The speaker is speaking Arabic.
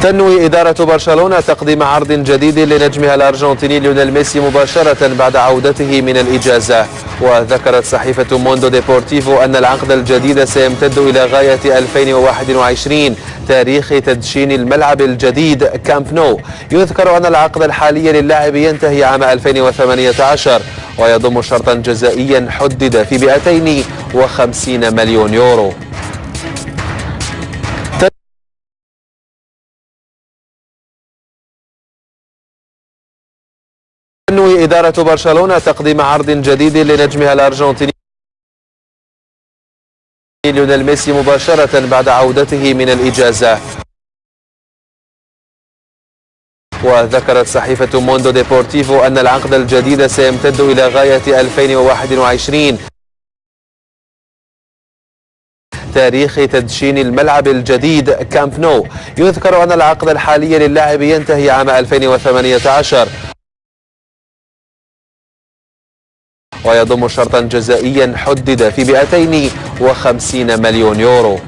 تنوي إدارة برشلونة تقديم عرض جديد لنجمها الأرجنتيني ليونيل ميسي مباشرة بعد عودته من الإجازة. وذكرت صحيفة موندو ديبورتيفو أن العقد الجديد سيمتد إلى غاية 2021 تاريخ تدشين الملعب الجديد كامب نو. يذكر أن العقد الحالي للاعب ينتهي عام 2018 ويضم شرطا جزائيا حدد في 250 مليون يورو. تنوي إدارة برشلونة تقديم عرض جديد لنجمها الأرجنتيني ليونيل ميسي مباشرة بعد عودته من الإجازة. وذكرت صحيفة موندو ديبورتيفو أن العقد الجديد سيمتد إلى غاية 2021 تاريخ تدشين الملعب الجديد كامب نو. يذكر أن العقد الحالي للاعب ينتهي عام 2018 ويضم شرطا جزائيا حدد في 250 مليون يورو.